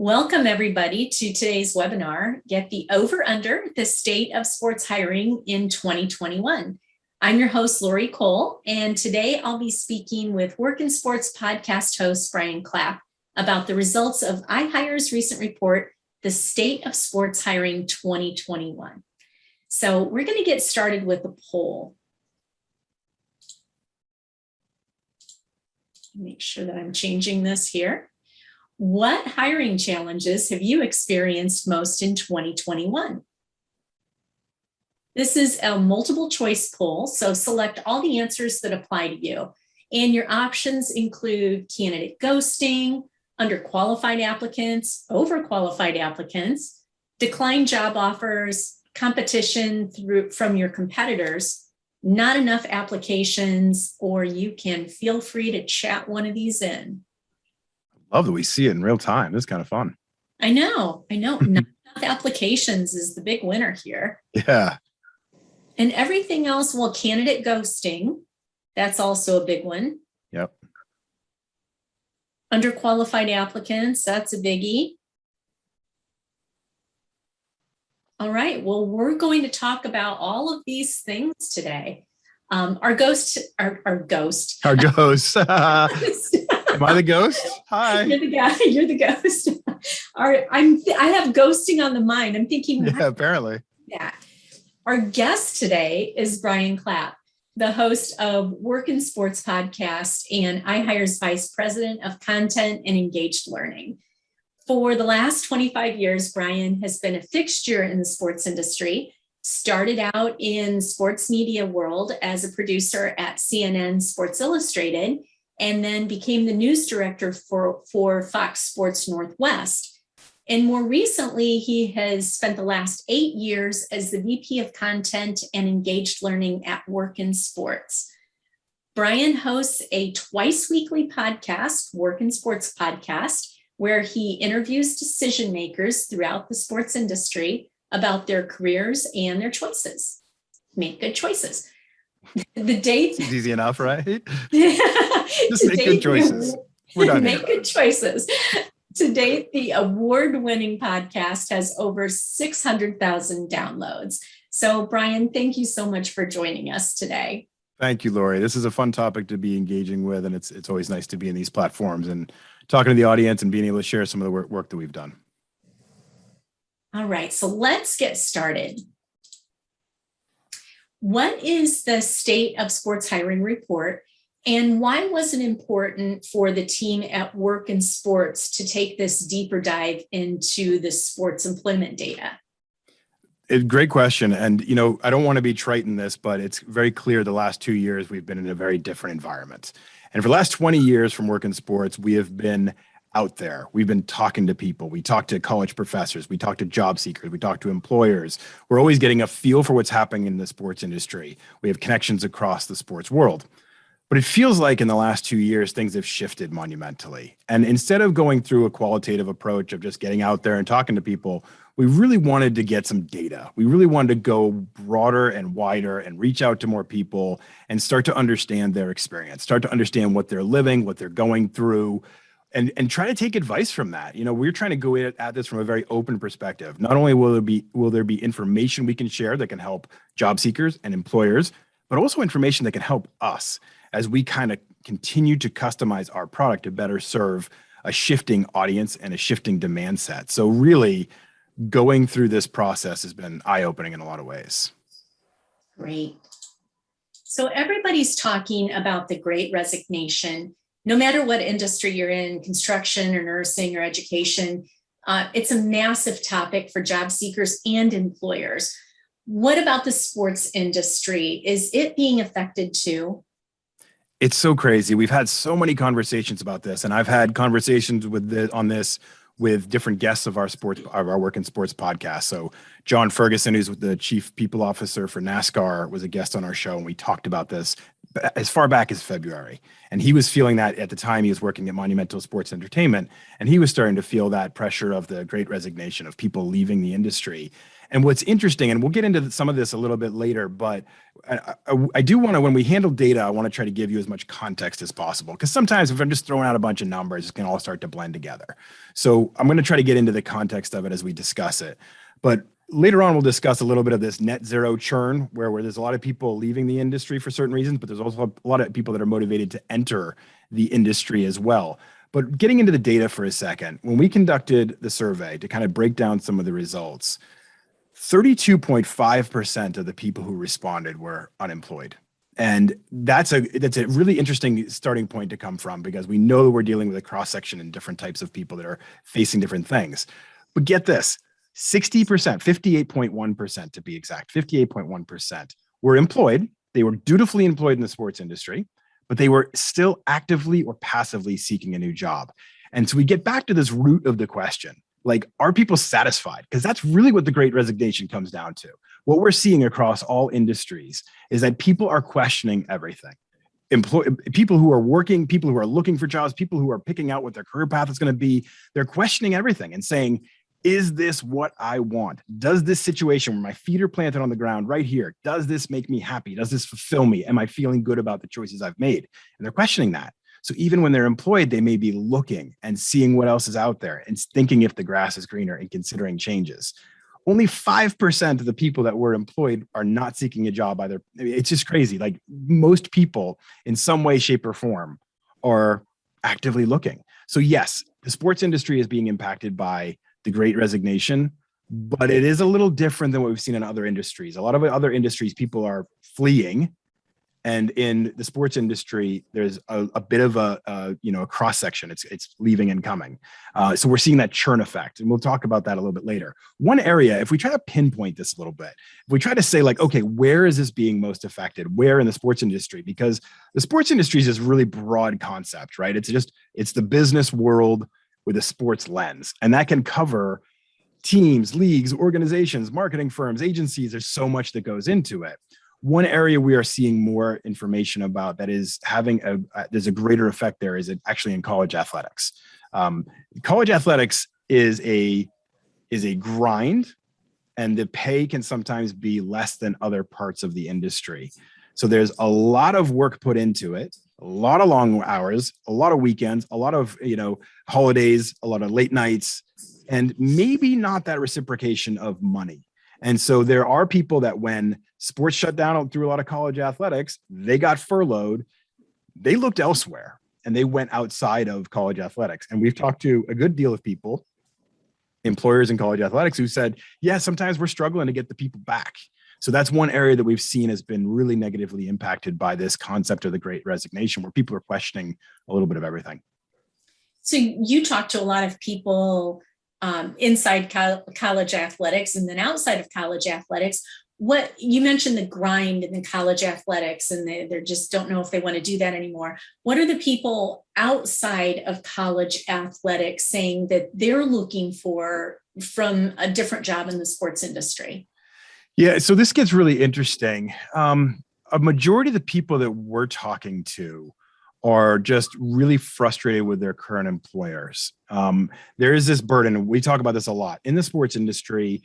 Welcome, everybody, to today's webinar, Get the Over-Under, the State of Sports Hiring in 2021. I'm your host, Lori Cole, and today I'll be speaking with Work in Sports podcast host, Brian Clapp, about the results of iHire's recent report, The State of Sports Hiring 2021. So we're going to get started with a poll. Make sure that I'm changing this here. What hiring challenges have you experienced most in 2021? This is a multiple choice poll, so select all the answers that apply to you. And your options include candidate ghosting, underqualified applicants, overqualified applicants, declined job offers, competition from your competitors, not enough applications, or you can feel free to chat one of these in. Love that we see it in real time. This is kind of fun. I know. Not enough applications is the big winner here. Yeah. And everything else, well, candidate ghosting, that's also a big one. Yep. Underqualified applicants, that's a biggie. All right, well, we're going to talk about all of these things today. Our ghost. Am I the ghost? Hi. You're the guy. You're the ghost. I have ghosting on the mind. I'm thinking. Yeah, apparently. Yeah. Our guest today is Brian Clapp, the host of Work in Sports podcast and iHire's Vice President of Content and Engaged Learning. For the last 25 years, Brian has been a fixture in the sports industry. Started out in sports media world as a producer at CNN Sports Illustrated, and then became the news director for Fox Sports Northwest. And more recently, he has spent the last 8 years as the VP of Content and Engaged Learning at Work in Sports. Brian hosts a twice weekly podcast, Work in Sports podcast, where he interviews decision makers throughout the sports industry about their careers and their choices. Make good choices. The date is easy enough, right? Just make good choices. We're done. Make good choices. To date, the award-winning podcast has over 600,000 downloads. So, Brian, thank you so much for joining us today. Thank you, Lori. This is a fun topic to be engaging with, and it's always nice to be in these platforms and talking to the audience and being able to share some of the work that we've done. All right, so let's get started. What is the State of Sports Hiring report, and why was it important for the team at Work in Sports to take this deeper dive into the sports employment data? Great question. And, I don't want to be trite in this, but it's very clear the last 2 years we've been in a very different environment. And for the last 20 years from Work in Sports, we have been out there. We've been talking to people. We talk to college professors. We talk to job seekers. We talk to employers. We're always getting a feel for what's happening in the sports industry. We have connections across the sports world. But it feels like in the last 2 years, things have shifted monumentally. And instead of going through a qualitative approach of just getting out there and talking to people, we really wanted to get some data. We really wanted to go broader and wider and reach out to more people and start to understand their experience, start to understand what they're living, what they're going through, and try to take advice from that. We're trying to go at this from a very open perspective. Not only will there be information we can share that can help job seekers and employers, but also information that can help us as we kind of continue to customize our product to better serve a shifting audience and a shifting demand set. So really going through this process has been eye-opening in a lot of ways. Great. So everybody's talking about the Great Resignation. No matter what industry you're in, construction or nursing or education, it's a massive topic for job seekers and employers. What about the sports industry? Is it being affected too? It's so crazy. We've had so many conversations about this, and I've had conversations on this with different guests of our Work in Sports podcast. So John Ferguson, who's the chief people officer for NASCAR, was a guest on our show, and we talked about this as far back as February. And he was feeling that at the time. He was working at Monumental Sports Entertainment, and he was starting to feel that pressure of the Great Resignation, of people leaving the industry. And what's interesting, and we'll get into some of this a little bit later, but I do want to, when we handle data, I want to try to give you as much context as possible, because sometimes if I'm just throwing out a bunch of numbers, it can all start to blend together. So I'm going to try to get into the context of it as we discuss it. But later on, we'll discuss a little bit of this net zero churn, where there's a lot of people leaving the industry for certain reasons, but there's also a lot of people that are motivated to enter the industry as well. But getting into the data for a second, when we conducted the survey to kind of break down some of the results, 32.5% of the people who responded were unemployed. And that's a really interesting starting point to come from, because we know that we're dealing with a cross-section and different types of people that are facing different things. But get this, 60%, 58.1% to be exact, 58.1% were employed. They were dutifully employed in the sports industry, but they were still actively or passively seeking a new job. And so we get back to this root of the question. Like, are people satisfied? Because that's really what the Great Resignation comes down to. What we're seeing across all industries is that people are questioning everything. People who are working, people who are looking for jobs, people who are picking out what their career path is going to be, they're questioning everything and saying, is this what I want? Does this situation where my feet are planted on the ground right here, does this make me happy? Does this fulfill me? Am I feeling good about the choices I've made? And they're questioning that. So even when they're employed, they may be looking and seeing what else is out there and thinking if the grass is greener and considering changes. Only 5% of the people that were employed are not seeking a job either. It's just crazy. Like, most people in some way, shape, or form are actively looking. So yes, the sports industry is being impacted by the Great Resignation, but it is a little different than what we've seen in other industries. A lot of other industries, people are fleeing. And in the sports industry, there's a bit of a cross section. It's leaving and coming. So we're seeing that churn effect, and we'll talk about that a little bit later. One area, if we try to pinpoint this a little bit, if we try to say, like, okay, where is this being most affected? Where in the sports industry? Because the sports industry is this really broad concept, right? It's the business world with a sports lens, and that can cover teams, leagues, organizations, marketing firms, agencies. There's so much that goes into it. One area we are seeing more information about that is having there's a greater effect there is actually in college athletics. College athletics is a grind, and the pay can sometimes be less than other parts of the industry. So there's a lot of work put into it, a lot of long hours, a lot of weekends, a lot of holidays, a lot of late nights, and maybe not that reciprocation of money. And so there are people that when sports shut down through a lot of college athletics, they got furloughed, they looked elsewhere and they went outside of college athletics. And we've talked to a good deal of people, employers in college athletics, who said, yeah, sometimes we're struggling to get the people back. So that's one area that we've seen has been really negatively impacted by this concept of the Great Resignation, where people are questioning a little bit of everything. So you talk to a lot of people inside college athletics and then outside of college athletics. What you mentioned, the grind in the college athletics, and they just don't know if they want to do that anymore. What are the people outside of college athletics saying that they're looking for from a different job in the sports industry? Yeah, so this gets really interesting. A majority of the people that we're talking to are just really frustrated with their current employers. There is this burden, and we talk about this a lot in the sports industry.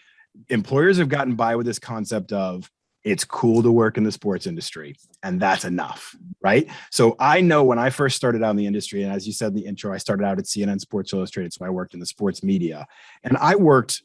Employers have gotten by with this concept of it's cool to work in the sports industry, and that's enough, right? So I know when I first started out in the industry, and as you said in the intro, I started out at CNN Sports Illustrated, so I worked in the sports media, and I worked,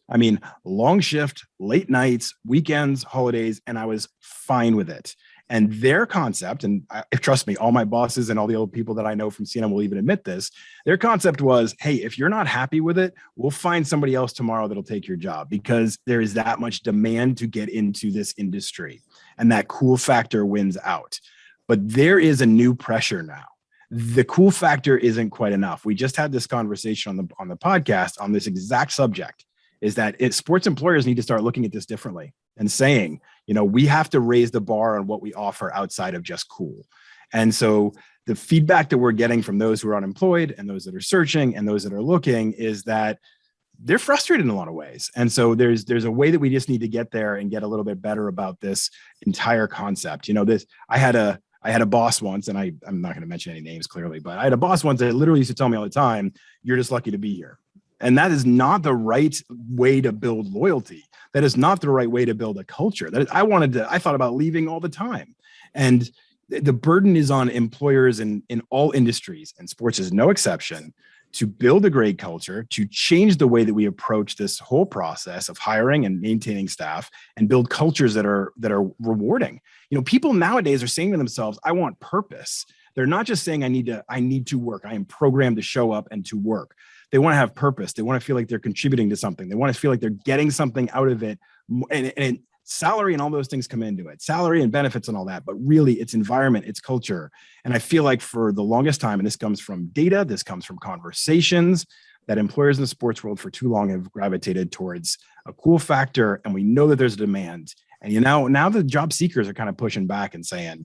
long shift, late nights, weekends, holidays, and I was fine with it. And their concept, and trust me, all my bosses and all the old people that I know from CNN will even admit this, their concept was, hey, if you're not happy with it, we'll find somebody else tomorrow that'll take your job, because there is that much demand to get into this industry. And that cool factor wins out. But there is a new pressure now. The cool factor isn't quite enough. We just had this conversation on the podcast on this exact subject, is that sports employers need to start looking at this differently and saying, we have to raise the bar on what we offer outside of just cool. And so the feedback that we're getting from those who are unemployed and those that are searching and those that are looking is that they're frustrated in a lot of ways. And so there's a way that we just need to get there and get a little bit better about this entire concept. I had a I had a boss once, and I'm not going to mention any names clearly, but I had a boss once that literally used to tell me all the time, "You're just lucky to be here." And that is not the right way to build loyalty. That is not the right way to build a culture. I thought about leaving all the time. And the burden is on employers in all industries, and sports is no exception, to build a great culture, to change the way that we approach this whole process of hiring and maintaining staff, and build cultures that are rewarding. People nowadays are saying to themselves, "I want purpose." They're not just saying, I need to work. I am programmed to show up and to work." They want to have purpose. They want to feel like they're contributing to something. They want to feel like they're getting something out of it. And salary and all those things come into it, salary and benefits and all that, but really it's environment, it's culture. And I feel like for the longest time, and this comes from data, this comes from conversations, that employers in the sports world for too long have gravitated towards a cool factor. And we know that there's a demand. And now the job seekers are kind of pushing back and saying,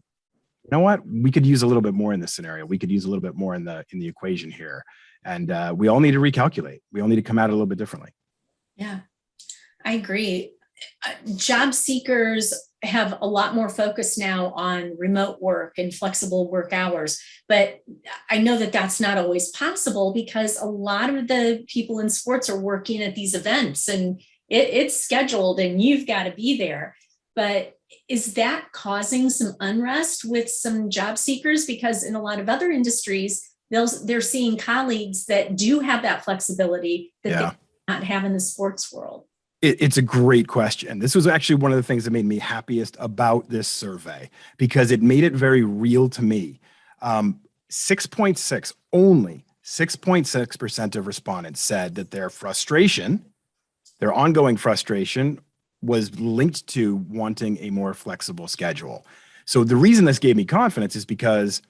"You know what? We could use a little bit more in this scenario. We could use a little bit more in the equation here." And we all need to recalculate. We all need to come at it a little bit differently. Yeah, I agree. Job seekers have a lot more focus now on remote work and flexible work hours. But I know that that's not always possible because a lot of the people in sports are working at these events and it's scheduled and you've got to be there. But is that causing some unrest with some job seekers? Because in a lot of other industries, they're seeing colleagues that do have that flexibility that they do not have in the sports world. It's a great question. This was actually one of the things that made me happiest about this survey because it made it very real to me. 6.6, only 6.6% of respondents said that their ongoing frustration was linked to wanting a more flexible schedule. So the reason this gave me confidence is because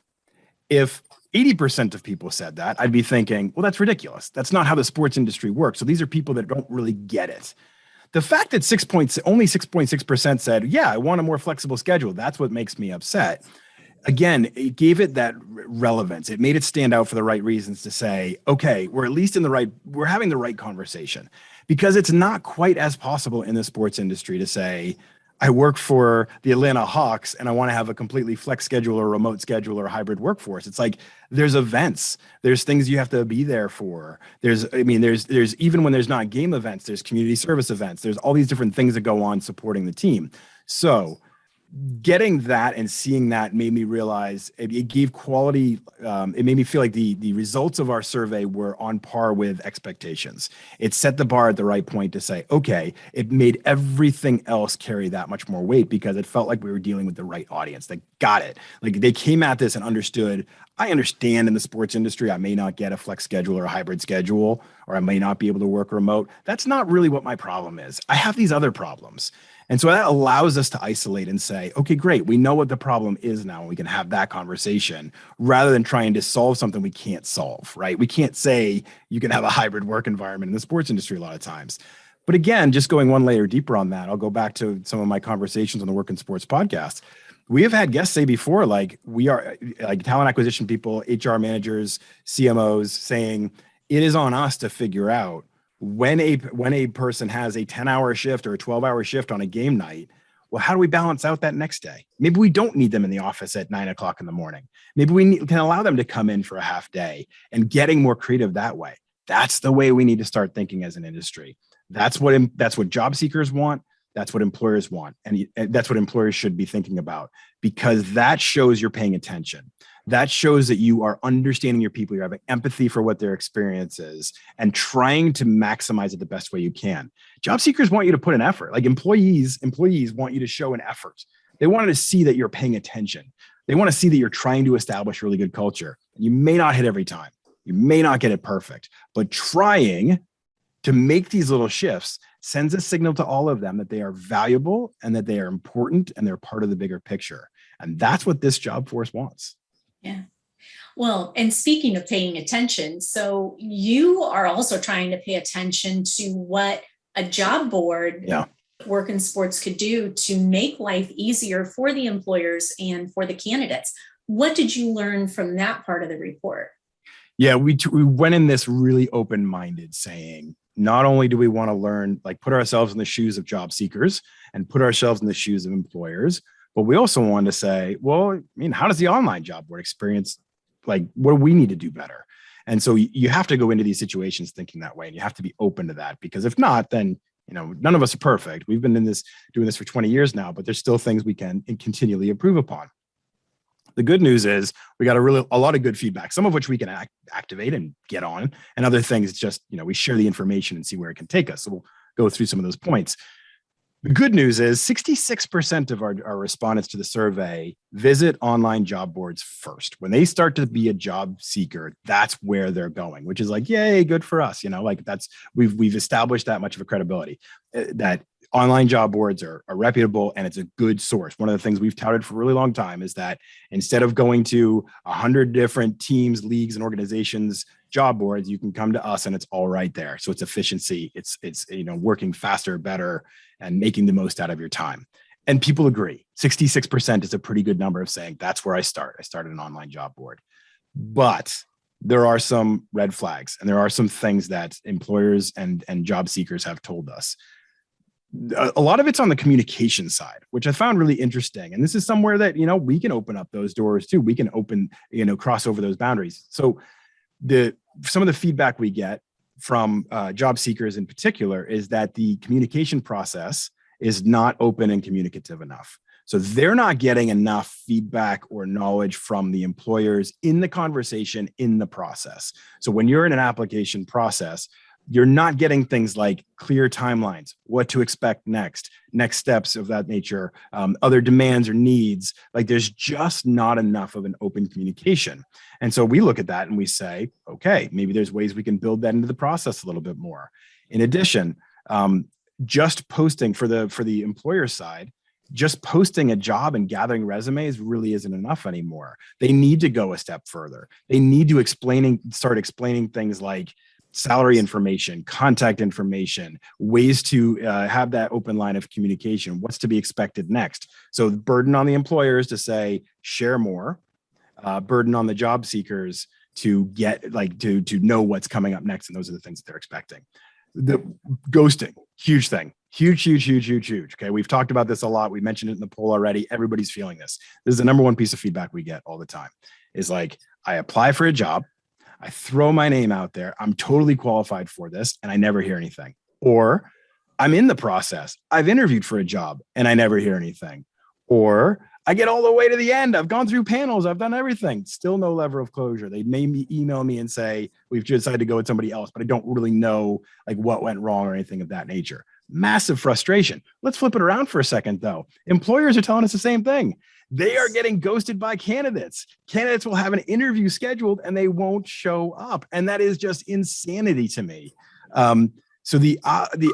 if 80% of people said that, I'd be thinking, well, that's ridiculous. That's not how the sports industry works. So these are people that don't really get it. The fact that only 6.6% said, "Yeah, I want a more flexible schedule," that's what makes me upset. Again, it gave it that relevance. It made it stand out for the right reasons to say, okay, we're having the right conversation, because it's not quite as possible in the sports industry to say, "I work for the Atlanta Hawks and I want to have a completely flex schedule or remote schedule or hybrid workforce." It's like there's events, there's things you have to be there for. There's even when there's not game events, there's community service events. There's all these different things that go on supporting the team. So getting that and seeing that made me realize it gave quality. It made me feel like the results of our survey were on par with expectations. It set the bar at the right point to say, okay, it made everything else carry that much more weight because it felt like we were dealing with the right audience that got it. Like they came at this and understood, I understand in the sports industry, I may not get a flex schedule or a hybrid schedule, or I may not be able to work remote. That's not really what my problem is. I have these other problems. And so that allows us to isolate and say, okay, great. We know what the problem is now, and we can have that conversation rather than trying to solve something we can't solve, right? We can't say you can have a hybrid work environment in the sports industry a lot of times. But again, just going one layer deeper on that, I'll go back to some of my conversations on the Work in Sports podcast. We have had guests say before, like we are like talent acquisition people, HR managers, CMOs saying it is on us to figure out when a person has a 10-hour shift or a 12-hour shift on a game night, well, how do we balance out that next day? Maybe we don't need them in the office at 9:00 in the morning. Maybe we can allow them to come in for a half day, and getting more creative that way. That's the way we need to start thinking as an industry. That's what job seekers want. That's what employers want. And that's what employers should be thinking about, because that shows you're paying attention. That shows that you are understanding your people, you're having empathy for what their experience is, and trying to maximize it the best way you can. Job seekers want you to put an effort. Like employees want you to show an effort. They want to see that you're paying attention. They want to see that you're trying to establish really good culture. You may not hit every time. You may not get it perfect, but trying to make these little shifts sends a signal to all of them that they are valuable and that they are important and they're part of the bigger picture. And that's what this job force wants. Yeah. Well, and speaking of paying attention, so you are also trying to pay attention to what a job board, Work in Sports, could do to make life easier for the employers and for the candidates. What did you learn from that part of the report? Yeah, we went in this really open-minded, saying, not only do we want to learn, like put ourselves in the shoes of job seekers and put ourselves in the shoes of employers, But we also wanted to say, well, I mean, how does the online job board experience, like, what do we need to do better? And so you have to go into these situations thinking that way, and you have to be open to that, because if not, then, none of us are perfect. We've been doing this for 20 years now, but there's still things we can continually improve upon. The good news is we got a lot of good feedback, some of which we can activate and get on, and other things just, we share the information and see where it can take us. So we'll go through some of those points. The good news is 66% of our respondents to the survey visit online job boards first. When they start to be a job seeker, that's where they're going, which is like, yay, good for us. We've established that much of a credibility that online job boards are reputable, and it's a good source. One of the things we've touted for a really long time is that instead of going to 100 different teams, leagues, and organizations job boards, you can come to us and it's all right there. So it's efficiency, it's working faster, better, and making the most out of your time. And people agree. 66% is a pretty good number of saying that's where I start. I started an online job board. But there are some red flags, and there are some things that employers and job seekers have told us. A lot of it's on the communication side, which I found really interesting. And this is somewhere that, we can open up those doors too. We can cross over those boundaries. So some of the feedback we get from job seekers in particular is that the communication process is not open and communicative enough. So they're not getting enough feedback or knowledge from the employers in the conversation, in the process. So when you're in an application process, you're not getting things like clear timelines, what to expect next steps of that nature, other demands or needs. Like, there's just not enough of an open communication. And so we look at that and we say, okay, maybe there's ways we can build that into the process a little bit more. In addition, just posting for the employer side, just posting a job and gathering resumes really isn't enough anymore. They need to go a step further. They need to start explaining things like salary information, contact information, ways to have that open line of communication, what's to be expected next. So burden on the employers to say, share more, burden on the job seekers to get to know what's coming up next. And those are the things that they're expecting. The ghosting, huge thing. Huge. Okay. We've talked about this a lot. We mentioned it in the poll already. Everybody's feeling this. This is the number one piece of feedback we get all the time, is like, I apply for a job, I throw my name out there, I'm totally qualified for this, and I never hear anything. Or I'm in the process, I've interviewed for a job and I never hear anything. Or I get all the way to the end, I've gone through panels, I've done everything, still no level of closure. They may email me and say, we've decided to go with somebody else, but I don't really know like what went wrong or anything of that nature. Massive frustration. Let's flip it around for a second though. Employers are telling us the same thing. They are getting ghosted by candidates. Candidates will have an interview scheduled and they won't show up. And that is just insanity to me. So the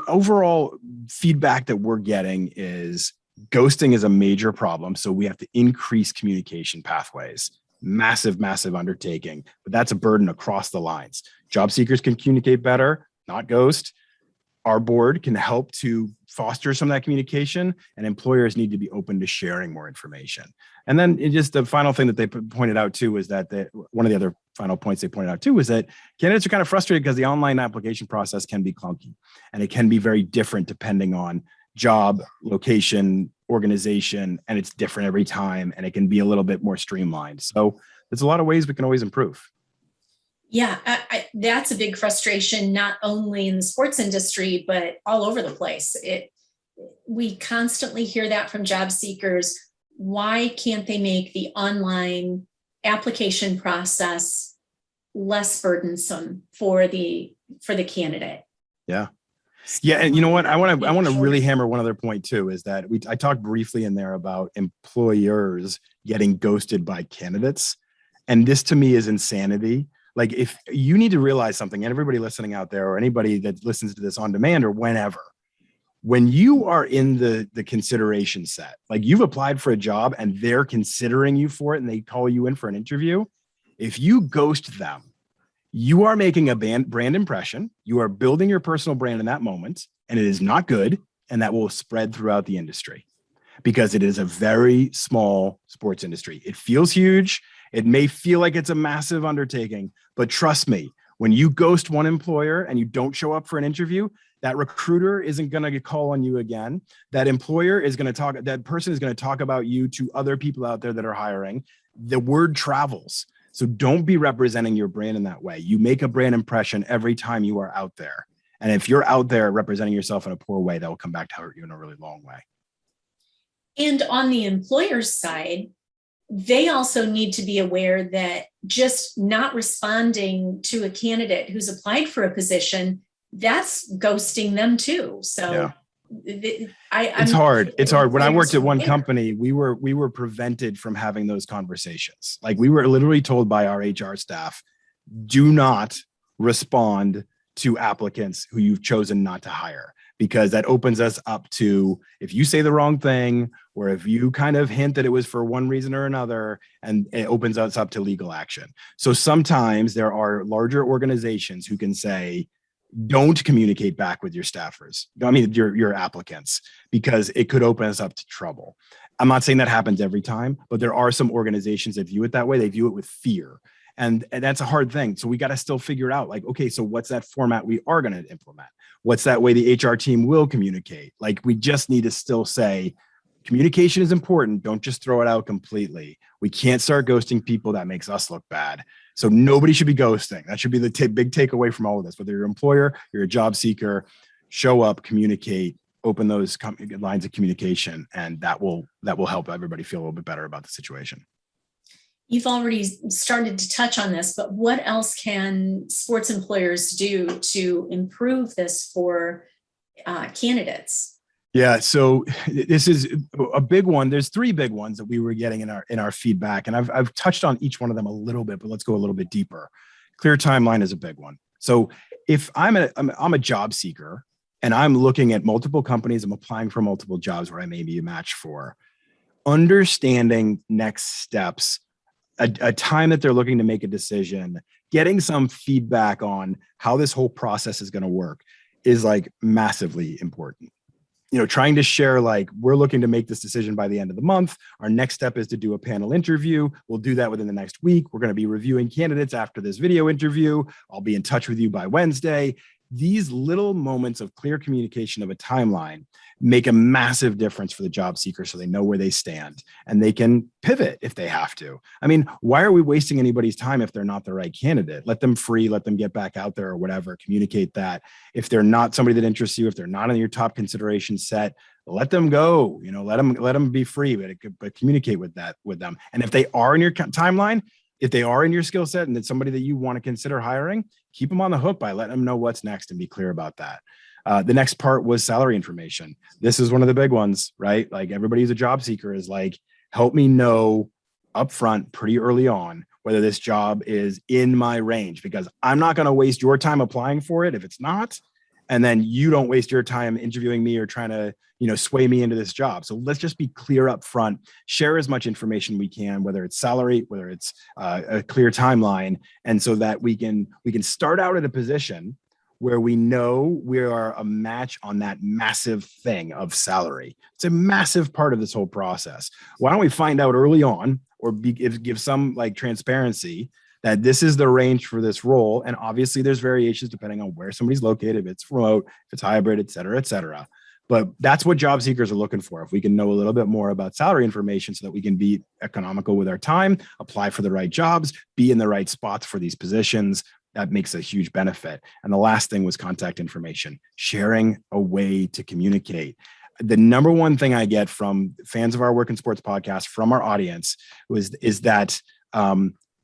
overall feedback that we're getting is ghosting is a major problem. So we have to increase communication pathways. Massive undertaking, but that's a burden across the lines. Job seekers can communicate better, not ghost. Our board can help to foster some of that communication, and employers need to be open to sharing more information. And then just the final thing that they pointed out too is that one of the other final points they pointed out too is that candidates are kind of frustrated because the online application process can be clunky, and it can be very different depending on job, location, organization, and it's different every time, and it can be a little bit more streamlined. So there's a lot of ways we can always improve. Yeah, that's a big frustration, not only in the sports industry, but all over the place. We constantly hear that from job seekers. Why can't they make the online application process less burdensome for the candidate? Yeah. Yeah. And you know what? I want to really hammer one other point too, is that I talked briefly in there about employers getting ghosted by candidates. And this to me is insanity. Like, if you need to realize something, and everybody listening out there, or anybody that listens to this on demand or whenever, when you are in the consideration set, like you've applied for a job and they're considering you for it and they call you in for an interview, if you ghost them, you are making a brand impression. You are building your personal brand in that moment, and it is not good. And that will spread throughout the industry because it is a very small sports industry. It feels huge. It may feel like it's a massive undertaking, but trust me, when you ghost one employer and you don't show up for an interview, That recruiter isn't going to call on you again. That employer is going to talk, that person is going to talk about you to other people out there that are hiring. The word travels. So don't be representing your brand in that way. You make a brand impression every time you are out there. And if you're out there representing yourself in a poor way, that will come back to hurt you in a really long way. And on the employer's side, they also need to be aware that just not responding to a candidate who's applied for a position, that's ghosting them too. So yeah. It's hard. It's hard. When I worked at one company, we were prevented from having those conversations. Like, we were literally told by our HR staff, do not respond to applicants who you've chosen not to hire, because that opens us up to, if you say the wrong thing, or if you kind of hint that it was for one reason or another, and it opens us up to legal action. So sometimes there are larger organizations who can say, don't communicate back with your staffers. I mean, your applicants, because it could open us up to trouble. I'm not saying that happens every time, but there are some organizations that view it that way. They view it with fear. And that's a hard thing. So we got to still figure out, like, okay, so what's that format we are going to implement? What's that way the HR team will communicate? Like, we just need to still say, communication is important. Don't just throw it out completely. We can't start ghosting people. That makes us look bad. So nobody should be ghosting. That should be the big takeaway from all of this. Whether you're an employer, you're a job seeker, show up, communicate, open those lines of communication, and that will help everybody feel a little bit better about the situation. You've already started to touch on this, but what else can sports employers do to improve this for candidates? Yeah, so this is a big one. There's three big ones that we were getting in our feedback, and I've touched on each one of them a little bit, but let's go a little bit deeper. Clear timeline is a big one. So if I'm a job seeker and I'm looking at multiple companies, I'm applying for multiple jobs where I may be a match for, understanding next steps, a time that they're looking to make a decision, getting some feedback on how this whole process is going to work is like massively important. You know, trying to share, like, we're looking to make this decision by the end of the month. Our next step is to do a panel interview. We'll do that within the next week. We're going to be reviewing candidates after this video interview. I'll be in touch with you by Wednesday. These little moments of clear communication of a timeline make a massive difference for the job seeker, so they know where they stand and they can pivot if they have to. I mean, why are we wasting anybody's time if they're not the right candidate? Let them free, let them get back out there or whatever, communicate that. If they're not somebody that interests you, if they're not in your top consideration set, let them go, you know, let them be free, but communicate with them. And if they are in your timeline, if they are in your skill set and it's somebody that you want to consider hiring, keep them on the hook by letting them know what's next and be clear about that. The next part was salary information. This is one of the big ones, right? Like, everybody who's a job seeker is like, help me know upfront pretty early on whether this job is in my range, because I'm not going to waste your time applying for it if it's not. And then you don't waste your time interviewing me or trying to, you know, sway me into this job. So let's just be clear up front, share as much information we can, whether it's salary, whether it's a clear timeline. And so that we can start out at a position where we know we are a match on that massive thing of salary. It's a massive part of this whole process. Why don't we find out early on, or give some like transparency that this is the range for this role. And obviously there's variations depending on where somebody's located, if it's remote, if it's hybrid, et cetera, et cetera. But that's what job seekers are looking for. If we can know a little bit more about salary information so that we can be economical with our time, apply for the right jobs, be in the right spots for these positions, that makes a huge benefit. And the last thing was contact information, sharing a way to communicate. The number one thing I get from fans of our Work in Sports podcast, from our audience, is that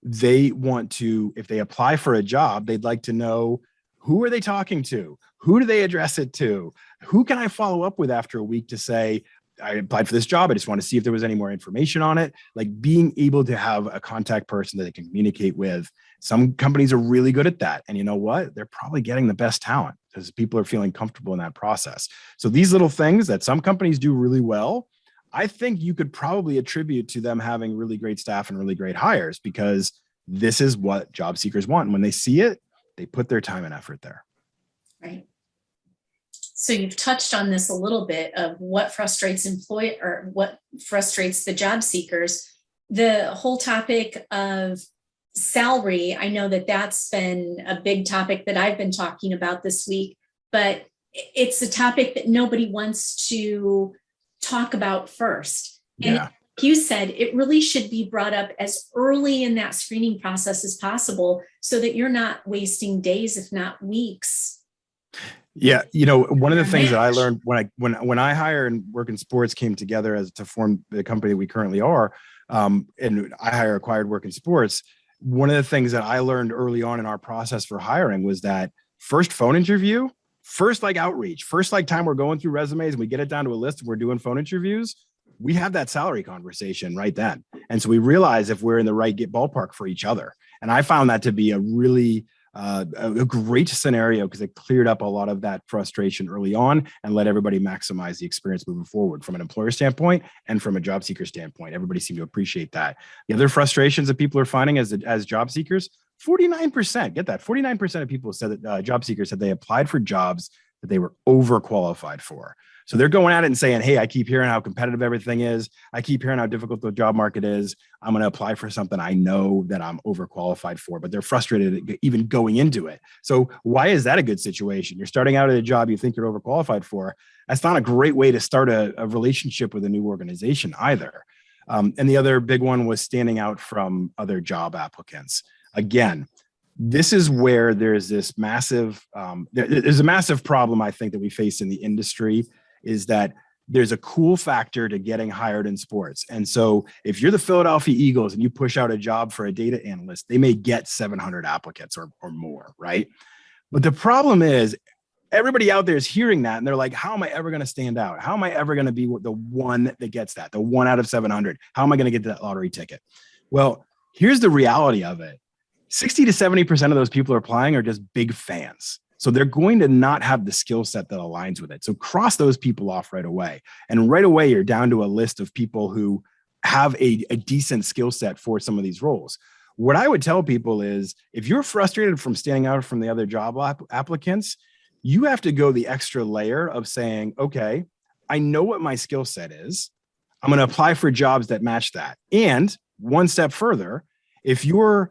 they want to, if they apply for a job, they'd like to know, who are they talking to? Who do they address it to? Who can I follow up with after a week to say, I applied for this job, I just want to see if there was any more information on it. Like, being able to have a contact person that they can communicate with. Some companies are really good at that. And you know what? They're probably getting the best talent because people are feeling comfortable in that process. So these little things that some companies do really well, I think you could probably attribute to them having really great staff and really great hires, because this is what job seekers want. And when they see it, they put their time and effort there. Right. So you've touched on this a little bit of what frustrates what frustrates the job seekers. The whole topic of salary, I know that that's been a big topic that I've been talking about this week, but it's a topic that nobody wants to talk about first. And Yeah. like you said, it really should be brought up as early in that screening process as possible so that you're not wasting days, if not weeks. Yeah, one of the things that I Match. learned when I hire and work in sports came together as to form the company that we currently are, and I hire acquired work in sports. One of the things that I learned early on in our process for hiring was that first phone interview, first like outreach, first like time we're going through resumes and we get it down to a list and we're doing phone interviews, we have that salary conversation right then. And so we realize if we're in the right ballpark for each other. And I found that to be a really a great scenario because it cleared up a lot of that frustration early on and let everybody maximize the experience moving forward from an employer standpoint and from a job seeker standpoint. Everybody seemed to appreciate that. The other frustrations that people are finding as job seekers, 49%, get that, 49% of people said that job seekers said they applied for jobs that they were overqualified for. So they're going at it and saying, hey, I keep hearing how competitive everything is. I keep hearing how difficult the job market is. I'm going to apply for something I know that I'm overqualified for, but they're frustrated even going into it. So why is that a good situation? You're starting out at a job you think you're overqualified for. That's not a great way to start a relationship with a new organization either. And the other big one was standing out from other job applicants. Again, this is where there's this massive, there's a massive problem I think that we face in the industry is that there's a cool factor to getting hired in sports. And so if you're the Philadelphia Eagles and you push out a job for a data analyst, they may get 700 applicants or more, right? But the problem is everybody out there is hearing that and they're like, how am I ever going to stand out? How am I ever going to be the one that gets that, the one out of 700? How am I going to get that lottery ticket? Well, here's the reality of it. 60 to 70% of those people are applying are just big fans. So they're going to not have the skill set that aligns with it. So cross those people off right away. And right away, you're down to a list of people who have a decent skill set for some of these roles. What I would tell people is if you're frustrated from standing out from the other job applicants, you have to go the extra layer of saying, okay, I know what my skill set is. I'm going to apply for jobs that match that. And one step further, if you're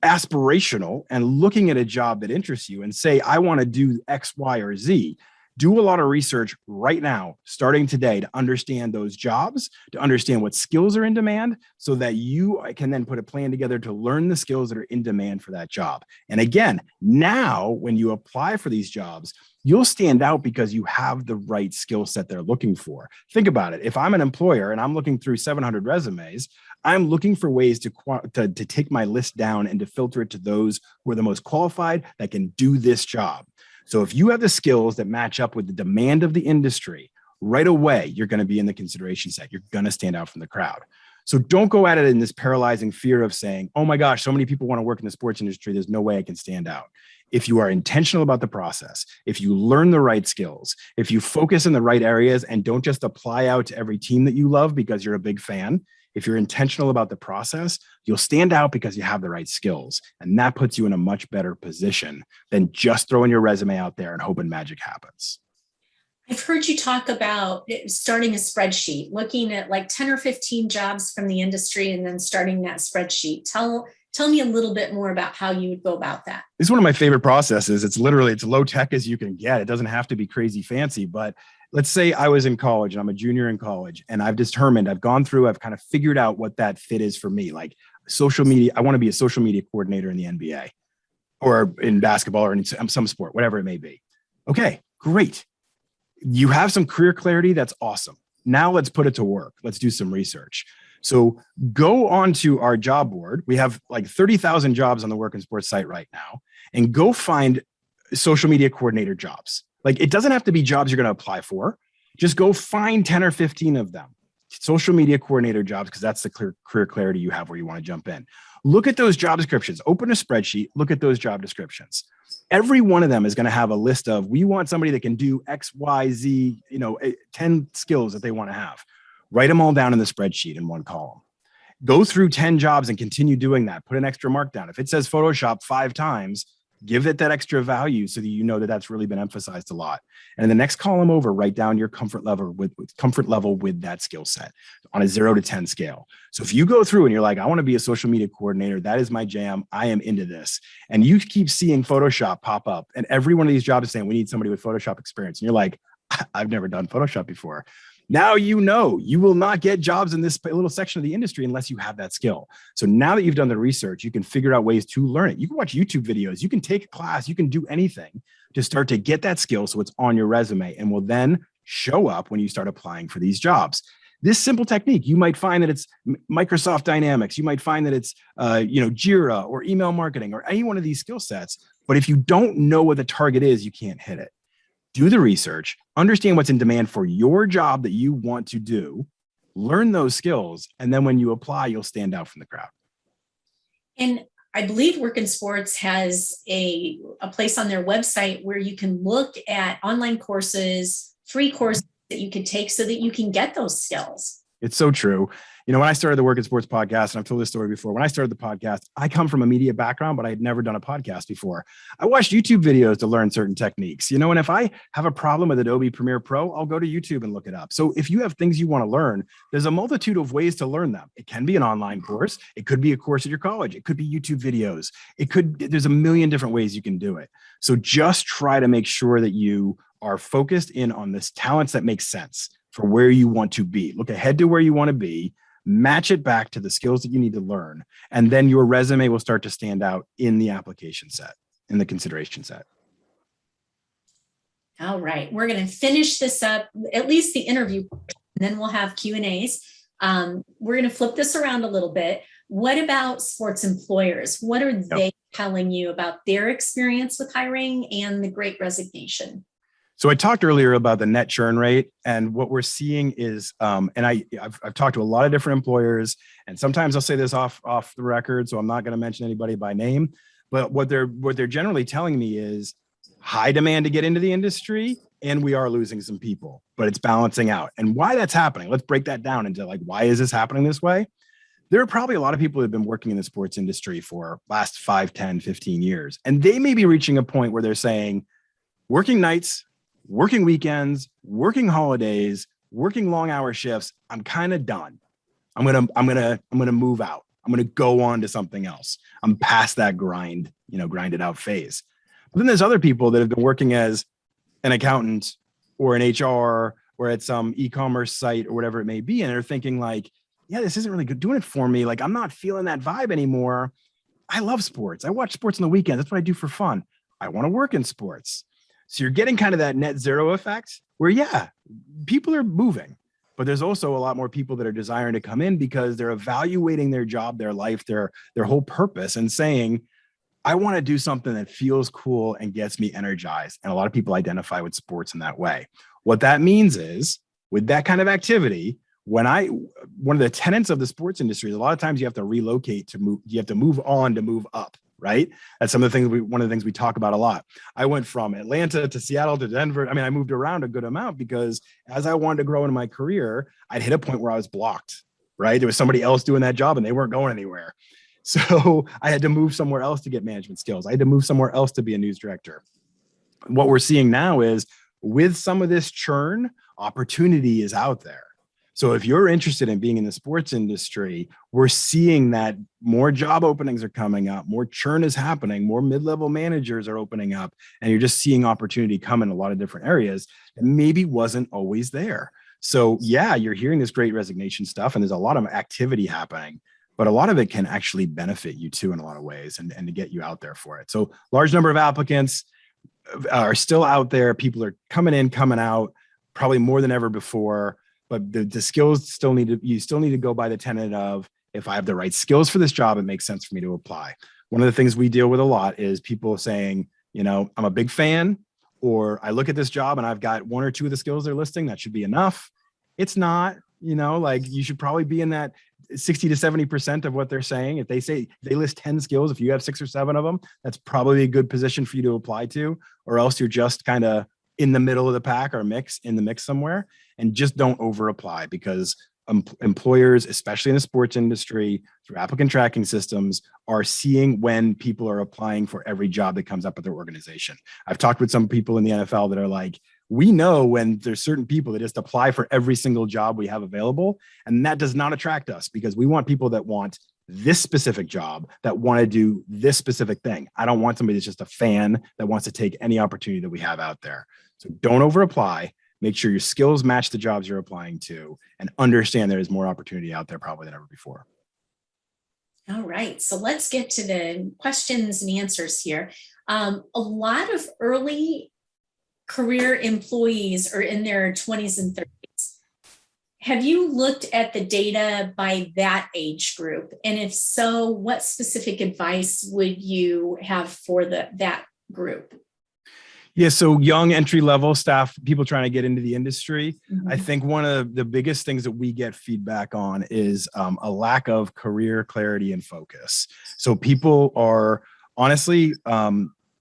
aspirational and looking at a job that interests you and say, I want to do X, Y, or Z, do a lot of research right now, starting today to understand those jobs, to understand what skills are in demand so that you can then put a plan together to learn the skills that are in demand for that job. And again, now when you apply for these jobs, you'll stand out because you have the right skill set they're looking for. Think about it. If I'm an employer and I'm looking through 700 resumes, I'm looking for ways to take my list down and to filter it to those who are the most qualified that can do this job. So if you have the skills that match up with the demand of the industry, right away, you're going to be in the consideration set. You're going to stand out from the crowd. So don't go at it in this paralyzing fear of saying, oh my gosh, so many people want to work in the sports industry. There's no way I can stand out. If you are intentional about the process, if you learn the right skills, if you focus in the right areas and don't just apply out to every team that you love because you're a big fan, if you're intentional about the process, you'll stand out because you have the right skills. And that puts you in a much better position than just throwing your resume out there and hoping magic happens. I've heard you talk about starting a spreadsheet, looking at like 10 or 15 jobs from the industry and then starting that spreadsheet. Tell me a little bit more about how you would go about that. This is one of my favorite processes. It's low tech as you can get. It doesn't have to be crazy fancy, but let's say I was in college and I'm a junior in college and I've gone through, I've kind of figured out what that fit is for me. Like social media, I want to be a social media coordinator in the NBA or in basketball or in some sport, whatever it may be. Okay, great. You have some career clarity. That's awesome. Now let's put it to work. Let's do some research. So go onto our job board. We have like 30,000 jobs on the Work in Sports site right now, and go find social media coordinator jobs. Like it doesn't have to be jobs you're going to apply for. Just go find 10 or 15 of them, social media coordinator jobs, because that's the career clarity you have where you want to jump in. Look at those job descriptions, open a spreadsheet, look at those job descriptions. Every one of them is going to have a list of, we want somebody that can do X, Y, Z, 10 skills that they want to have. Write them all down in the spreadsheet in one column. Go through 10 jobs and continue doing that. Put an extra mark down. If it says Photoshop 5 times, Give it that extra value so that you know that that's really been emphasized a lot. And in the next column over, write down your comfort level with that skill set on a 0 to 10 scale. So if you go through and you're like, I want to be a social media coordinator, that is my jam, I am into this. And you keep seeing Photoshop pop up, and every one of these jobs is saying, we need somebody with Photoshop experience. And you're like, I've never done Photoshop before. Now you know you will not get jobs in this little section of the industry unless you have that skill. So now that you've done the research, you can figure out ways to learn it. You can watch YouTube videos, you can take a class, you can do anything to start to get that skill so it's on your resume and will then show up when you start applying for these jobs. This simple technique, you might find that it's Microsoft Dynamics, you might find that it's Jira or email marketing or any one of these skill sets. But if you don't know what the target is, you can't hit it. Do the research, understand what's in demand for your job that you want to do, learn those skills, and then when you apply, you'll stand out from the crowd. And I believe Work in Sports has a place on their website where you can look at online courses, free courses that you can take so that you can get those skills. It's so true. When I started the Work in Sports podcast, and I've told this story before, when I started the podcast, I come from a media background, but I had never done a podcast before. I watched YouTube videos to learn certain techniques, and if I have a problem with Adobe Premiere Pro, I'll go to YouTube and look it up. So if you have things you want to learn, there's a multitude of ways to learn them. It can be an online course. It could be a course at your college. It could be YouTube videos. There's a million different ways you can do it. So just try to make sure that you are focused in on this talents that make sense for where you want to be. Look ahead to where you want to be, match it back to the skills that you need to learn, and then your resume will start to stand out in the application set, in the consideration set. All right, we're going to finish this up, at least the interview, and then we'll have Q&As. We're going to flip this around a little bit. What about sports employers? What are they telling you about their experience with hiring and the Great Resignation? So I talked earlier about the net churn rate, and what we're seeing is, and I've talked to a lot of different employers, and sometimes I'll say this off the record, so I'm not going to mention anybody by name, but what they're generally telling me is high demand to get into the industry, and we are losing some people, but it's balancing out. And why that's happening? Let's break that down into why is this happening this way? There are probably a lot of people who have been working in the sports industry for last 5, 10, 15 years, and they may be reaching a point where they're saying, working nights, working weekends, working holidays, working long hour shifts, I'm kind of done. I'm going to move out. I'm going to go on to something else. I'm past that grind it out phase. But then there's other people that have been working as an accountant or an HR or at some e-commerce site or whatever it may be. And they're thinking this isn't really good doing it for me. I'm not feeling that vibe anymore. I love sports. I watch sports on the weekends. That's what I do for fun. I want to work in sports. So you're getting kind of that net zero effect where, people are moving, but there's also a lot more people that are desiring to come in because they're evaluating their job, their life, their whole purpose and saying, I want to do something that feels cool and gets me energized. And a lot of people identify with sports in that way. What that means is with that kind of activity, one of the tenets of the sports industry is a lot of times you have to relocate you have to move on to move up. Right? That's one of the things we talk about a lot. I went from Atlanta to Seattle to Denver. I moved around a good amount because as I wanted to grow in my career, I'd hit a point where I was blocked, right? There was somebody else doing that job and they weren't going anywhere. So I had to move somewhere else to get management skills. I had to move somewhere else to be a news director. What we're seeing now is with some of this churn, opportunity is out there. So if you're interested in being in the sports industry, we're seeing that more job openings are coming up, more churn is happening, more mid-level managers are opening up, and you're just seeing opportunity come in a lot of different areas that maybe wasn't always there. So you're hearing this Great Resignation stuff, and there's a lot of activity happening, but a lot of it can actually benefit you too in a lot of ways and to get you out there for it. So large number of applicants are still out there. People are coming in, coming out, probably more than ever before. But the skills you still need to go by the tenet of, if I have the right skills for this job, it makes sense for me to apply. One of the things we deal with a lot is people saying, I'm a big fan, or I look at this job and I've got 1 or 2 of the skills they're listing. That should be enough. It's not, you should probably be in that 60 to 70% of what they're saying. If they say they list 10 skills, if you have 6 or 7 of them, that's probably a good position for you to apply to, or else you're just kind of in the middle of the pack or in the mix somewhere. And just don't over apply, because employers, especially in the sports industry, through applicant tracking systems, are seeing when people are applying for every job that comes up at their organization. I've talked with some people in the NFL that are like, we know when there's certain people that just apply for every single job we have available. And that does not attract us because we want people that want this specific job, that want to do this specific thing. I don't want somebody that's just a fan that wants to take any opportunity that we have out there. So don't over apply. Make sure your skills match the jobs you're applying to, and understand there is more opportunity out there probably than ever before. All right, so let's get to the questions and answers here. A lot of early career employees are in their 20s and 30s. Have you looked at the data by that age group? And if so, what specific advice would you have for that group? Yeah, so young entry-level staff, people trying to get into the industry. Mm-hmm. I think one of the biggest things that we get feedback on is a lack of career clarity and focus. So people are honestly,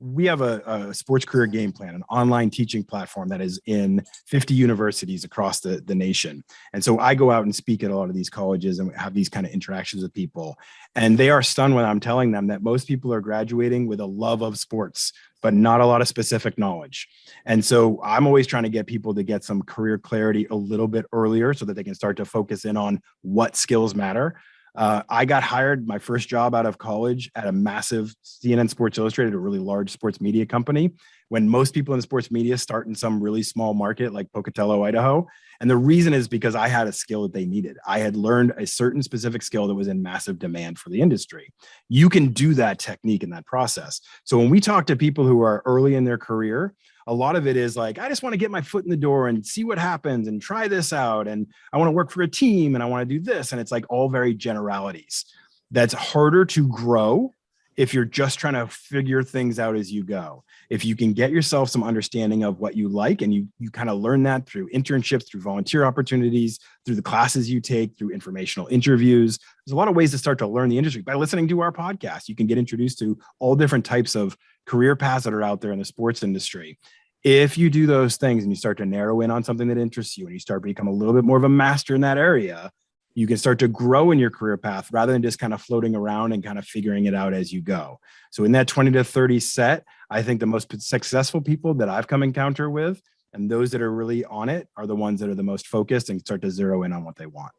we have a sports career game plan, an online teaching platform that is in 50 universities across the nation. And so I go out and speak at a lot of these colleges and have these kind of interactions with people. And they are stunned when I'm telling them that most people are graduating with a love of sports, but not a lot of specific knowledge. And so I'm always trying to get people to get some career clarity a little bit earlier so that they can start to focus in on what skills matter. I got hired my first job out of college at a massive CNN Sports Illustrated, a really large sports media company, when most people in sports media start in some really small market like Pocatello, Idaho. And the reason is because I had a skill that they needed. I had learned a certain specific skill that was in massive demand for the industry. You can do that technique in that process. So when we talk to people who are early in their career, a lot of it is like, I just want to get my foot in the door and see what happens and try this out. And I want to work for a team and I want to do this. And it's like all very generalities. That's harder to grow if you're just trying to figure things out as you go. If you can get yourself some understanding of what you like, and you kind of learn that through internships, through volunteer opportunities, through the classes you take, through informational interviews. There's a lot of ways to start to learn the industry. By listening to our podcast, you can get introduced to all different types of career paths that are out there in the sports industry. If you do those things and you start to narrow in on something that interests you and you start to become a little bit more of a master in that area, you can start to grow in your career path rather than just kind of floating around and kind of figuring it out as you go. So in that 20 to 30 set, I think the most successful people that I've come encounter with, and those that are really on it, are the ones that are the most focused and start to zero in on what they want.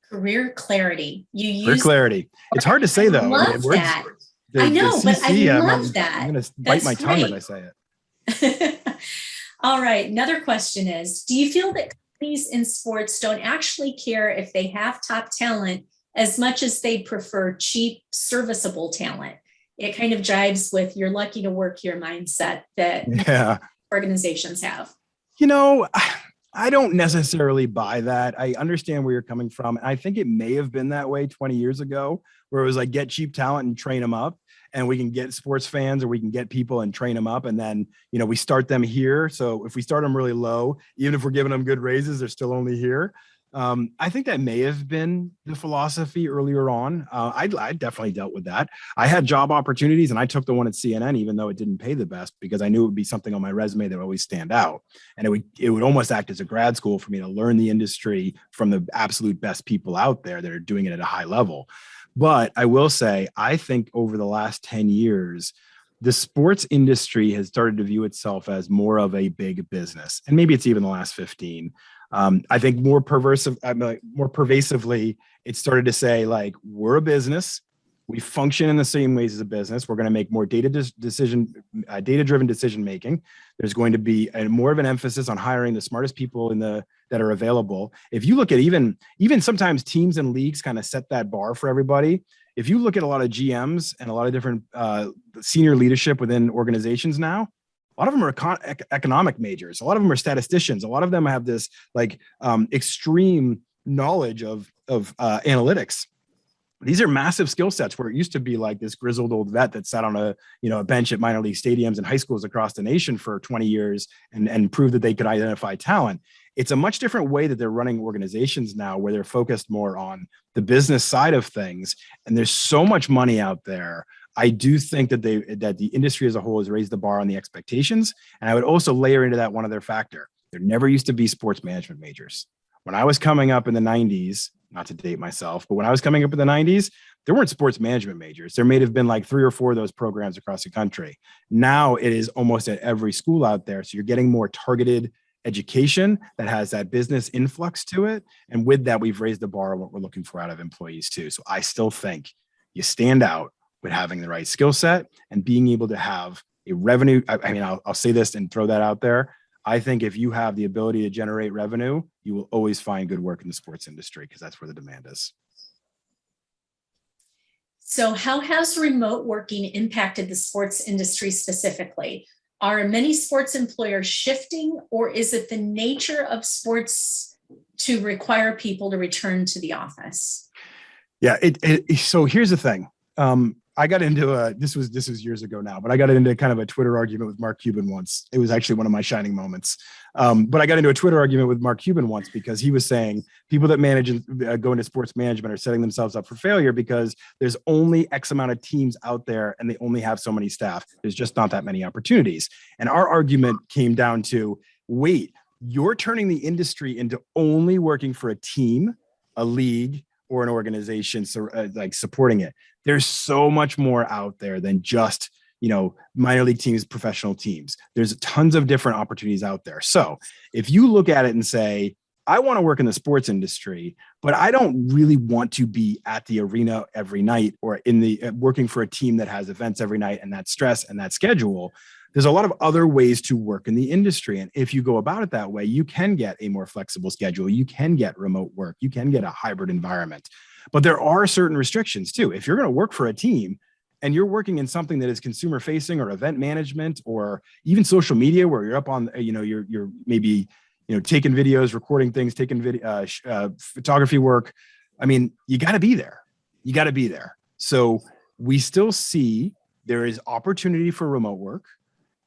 Career clarity. Career clarity. It's hard to say though. Love that. I know, but I love that. I'm going to bite my tongue when I say it. All right. Another question is, do you feel that companies in sports don't actually care if they have top talent as much as they prefer cheap, serviceable talent? It kind of jives with you're lucky to work here mindset that organizations have. You know, I don't necessarily buy that. I understand where you're coming from. I think it may have been that way 20 years ago, where it was like, get cheap talent and train them up. And we can get sports fans, or we can get people and train them up. And then, you know, we start them here. So if we start them really low, even if we're giving them good raises, they're still only here. I think that may have been the philosophy earlier on. I definitely dealt with that. I had job opportunities and I took the one at CNN, even though it didn't pay the best, because I knew it would be something on my resume that would always stand out. And it would almost act as a grad school for me to learn the industry from the absolute best people out there that are doing it at a high level. But I will say, I think over the last 10 years, the sports industry has started to view itself as more of a big business. And maybe it's even the last 15. I think more pervasively, it started to say, like, we're a business. We function in the same ways as a business. We're going to make more data-driven decision making. There's going to be more of an emphasis on hiring the smartest people that are available. If you look at even sometimes teams and leagues kind of set that bar for everybody. If you look at a lot of GMs and a lot of different senior leadership within organizations now, a lot of them are economic majors. A lot of them are statisticians. A lot of them have this extreme knowledge of analytics. These are massive skill sets, where it used to be like this grizzled old vet that sat on a bench at minor league stadiums and high schools across the nation for 20 years and proved that they could identify talent. It's a much different way that they're running organizations now, where they're focused more on the business side of things. And there's so much money out there. I do think that the industry as a whole has raised the bar on the expectations. And I would also layer into that one other factor. There never used to be sports management majors. When I was coming up in the 90s, not to date myself, but when I was coming up in the 90s, there weren't sports management majors. There may have been like 3 or 4 of those programs across the country. Now it is almost at every school out there. So you're getting more targeted education that has that business influx to it. And with that, we've raised the bar on what we're looking for out of employees too. So I still think you stand out with having the right skill set and being able to have a revenue. I'll say this and throw that out there. I think if you have the ability to generate revenue, you will always find good work in the sports industry because that's where the demand is. So how has remote working impacted the sports industry specifically? Are many sports employers shifting, or is it the nature of sports to require people to return to the office? Yeah. So here's the thing. I got into this was years ago now, but I got into kind of a Twitter argument with Mark Cuban once. It was actually one of my shining moments. But I got into a Twitter argument with Mark Cuban once because he was saying people that manage and go into sports management are setting themselves up for failure because there's only X amount of teams out there and they only have so many staff. There's just not that many opportunities. And our argument came down to, wait, you're turning the industry into only working for a team, a league, or an organization, so like supporting it. There's so much more out there than just, minor league teams, professional teams. There's tons of different opportunities out there. So if you look at it and say, I want to work in the sports industry, but I don't really want to be at the arena every night or in the working for a team that has events every night and that stress and that schedule. There's a lot of other ways to work in the industry. And if you go about it that way, you can get a more flexible schedule. You can get remote work. You can get a hybrid environment. But there are certain restrictions too. If you're going to work for a team and you're working in something that is consumer facing or event management or even social media where you're up on, you're maybe, taking videos, recording things, taking video, photography work. I mean, you got to be there. You got to be there. So we still see there is opportunity for remote work,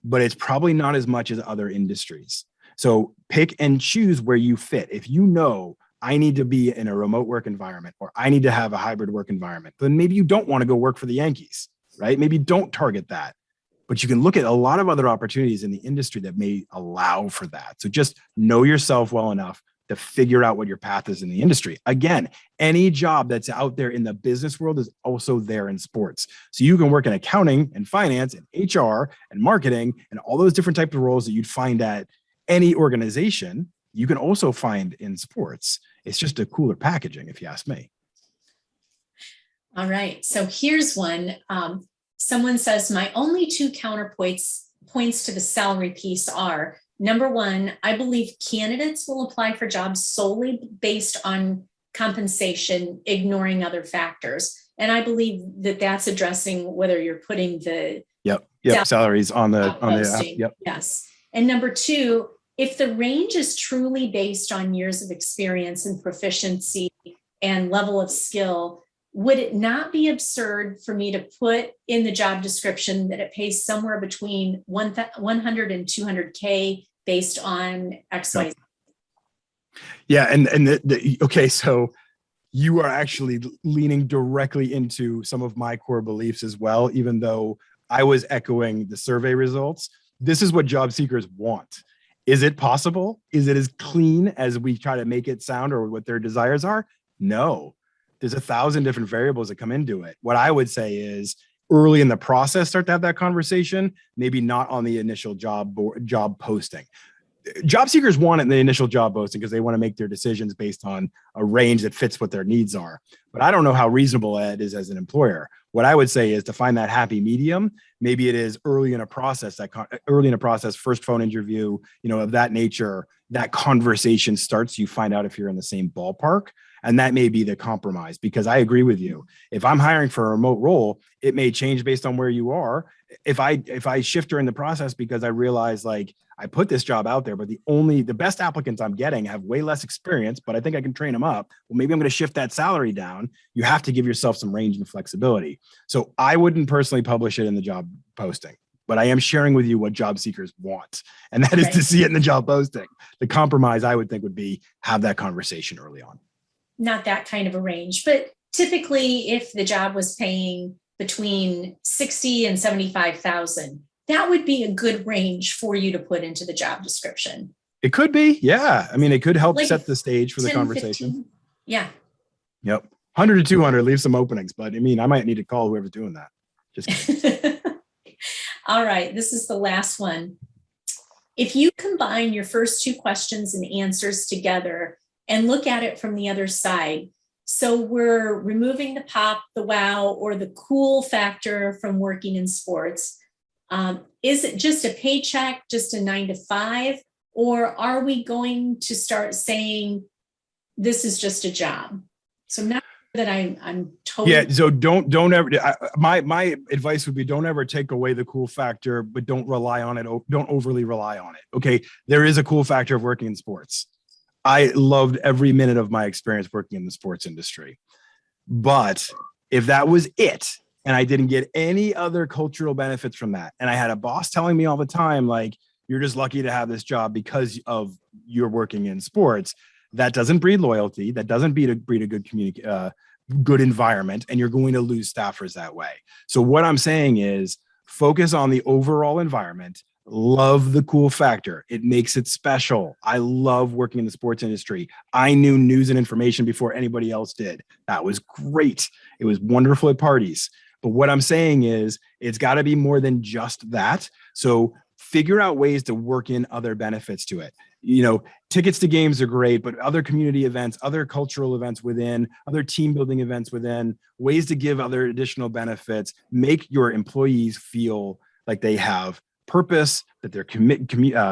but it's probably not as much as other industries. So pick and choose where you fit. If you know I need to be in a remote work environment or I need to have a hybrid work environment, then maybe you don't want to go work for the Yankees, right? Maybe don't target that. But you can look at a lot of other opportunities in the industry that may allow for that. So just know yourself well enough to figure out what your path is in the industry. Again, any job that's out there in the business world is also there in sports. So you can work in accounting and finance and HR and marketing and all those different types of roles that you'd find at any organization. You can also find in sports. It's just a cooler packaging, if you ask me. All right. So here's one. Someone says, my only 2 counterpoints to the salary piece are, number one, I believe candidates will apply for jobs solely based on compensation, ignoring other factors. And I believe that that's addressing whether you're putting the salaries on the posting. Yes. And number 2, if the range is truly based on years of experience and proficiency and level of skill, would it not be absurd for me to put in the job description that it pays somewhere between 100 and 200K based on X, Y, Z? Yeah. Okay. So you are actually leaning directly into some of my core beliefs as well, even though I was echoing the survey results. This is what job seekers want. Is it possible? Is it as clean as we try to make it sound or what their desires are? No. There's 1,000 different variables that come into it. What I would say is early in the process, start to have that conversation, maybe not on the initial job posting. Job seekers want it in the initial job posting because they want to make their decisions based on a range that fits what their needs are. But I don't know how reasonable it is as an employer. What I would say is to find that happy medium. Maybe it is early in a process, first phone interview, of that nature, that conversation starts, you find out if you're in the same ballpark. And that may be the compromise, because I agree with you. If I'm hiring for a remote role, it may change based on where you are. If I shift during the process because I realize like I put this job out there, but the best applicants I'm getting have way less experience, but I think I can train them up. Well, maybe I'm going to shift that salary down. You have to give yourself some range and flexibility. So I wouldn't personally publish it in the job posting, but I am sharing with you what job seekers want. And that is to see it in the job posting. The compromise I would think would be have that conversation early on. Not that kind of a range, but typically if the job was paying between 60 and 75,000, that would be a good range for you to put into the job description. It could be. Yeah. I mean, it could help Like set the stage for the 10, conversation. 15. Yeah. Yep. 100 to 200, leave some openings. But I mean, I might need to call whoever's doing that. Just kidding. All right. This is the last one. If you combine your first two questions and answers together and look at it from the other side, so we're removing the pop, the wow, or the cool factor from working in sports. Is it just a paycheck, just a 9 to 5? Or are we going to start saying this is just a job? So now that I'm totally. Yeah. So don't ever, my advice would be don't ever take away the cool factor, but don't rely on it. Don't overly rely on it. Okay. There is a cool factor of working in sports. I loved every minute of my experience working in the sports industry. But if that was it, and I didn't get any other cultural benefits from that, and I had a boss telling me all the time, like, you're just lucky to have this job because of you're working in sports, that doesn't breed loyalty. That doesn't breed a good environment, and you're going to lose staffers that way. So what I'm saying is focus on the overall environment. Love the cool factor. It makes it special. I love working in the sports industry. I knew news and information before anybody else did. That was great. It was wonderful at parties. But what I'm saying is it's got to be more than just that. So figure out ways to work in other benefits to it. You know, tickets to games are great, but other community events, other cultural events within, other team building events within, ways to give other additional benefits, make your employees feel like they have purpose, that they're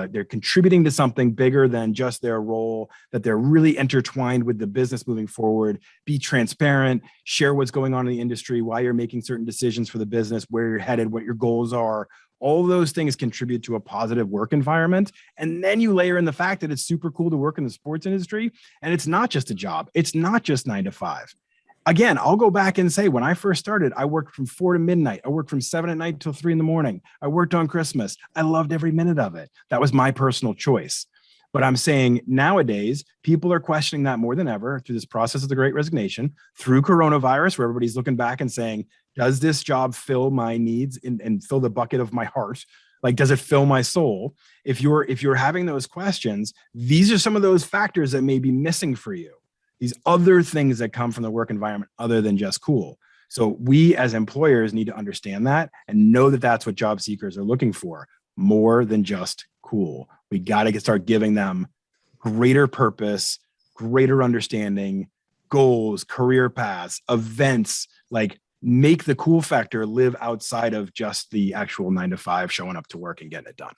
they're contributing to something bigger than just their role, that they're really intertwined with the business moving forward. Be transparent, share what's going on in the industry, why you're making certain decisions for the business, where you're headed, what your goals are. All those things contribute to a positive work environment. And then you layer in the fact that it's super cool to work in the sports industry. And it's not just a job. It's not just 9 to 5. Again, I'll go back and say, when I first started, I worked from 4 to midnight. I worked from 7 at night till 3 in the morning. I worked on Christmas. I loved every minute of it. That was my personal choice. But I'm saying nowadays, people are questioning that more than ever through this process of the Great Resignation, through coronavirus, where everybody's looking back and saying, does this job fill my needs and fill the bucket of my heart? Like, does it fill my soul? If you're having those questions, these are some of those factors that may be missing for you. These other things that come from the work environment other than just cool. So we as employers need to understand that and know that that's what job seekers are looking for, more than just cool. We got to start giving them greater purpose, greater understanding, goals, career paths, events, like make the cool factor live outside of just the actual 9 to 5 showing up to work and getting it done.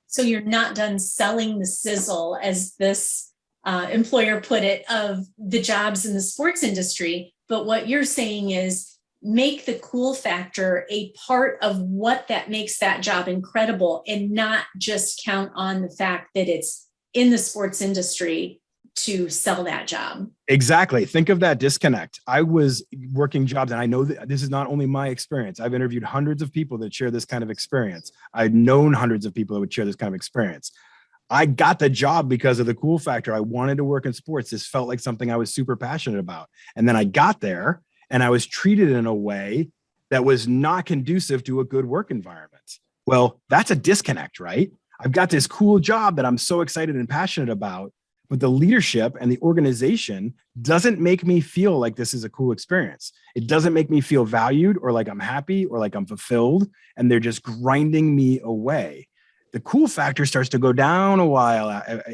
So you're not done selling the sizzle, as this employer put it, of the jobs in the sports industry. But what you're saying is make the cool factor a part of what that makes that job incredible, and not just count on the fact that it's in the sports industry to sell that job. Exactly. Think of that disconnect. I was working jobs, and I know that this is not only my experience. I've interviewed hundreds of people that share this kind of experience. I've known hundreds of people that would share this kind of experience. I got the job because of the cool factor. I wanted to work in sports. This felt like something I was super passionate about. And then I got there and I was treated in a way that was not conducive to a good work environment. Well, that's a disconnect, right? I've got this cool job that I'm so excited and passionate about, but the leadership and the organization doesn't make me feel like this is a cool experience. It doesn't make me feel valued or like I'm happy or like I'm fulfilled, and they're just grinding me away. The cool factor starts to go down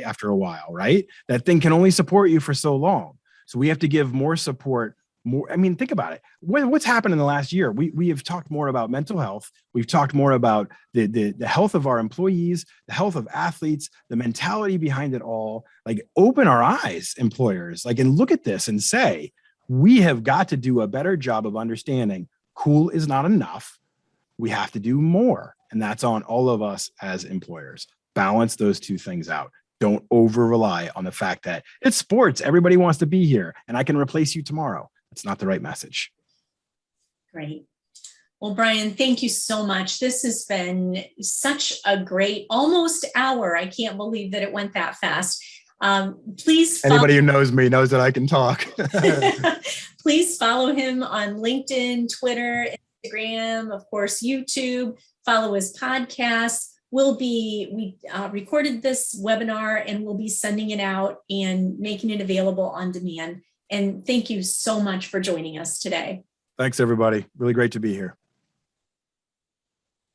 after a while, right? That thing can only support you for so long. So we have to give more support. More, I mean, think about it. What's happened in the last year? We have talked more about mental health. We've talked more about the health of our employees, the health of athletes, the mentality behind it all. Like, open our eyes, employers, like, and look at this and say, we have got to do a better job of understanding cool is not enough. We have to do more. And that's on all of us as employers. Balance those two things out. Don't over rely on the fact that it's sports. Everybody wants to be here and I can replace you tomorrow. That's not the right message. Great. Well, Brian, thank you so much. This has been such a great almost hour. I can't believe that it went that fast. Please anybody who knows me knows that I can talk. Please follow him on LinkedIn, Twitter, Instagram, of course, YouTube. Follow his podcast. we recorded this webinar and we'll be sending it out and making it available on demand. And thank you so much for joining us today. Thanks, everybody. Really great to be here.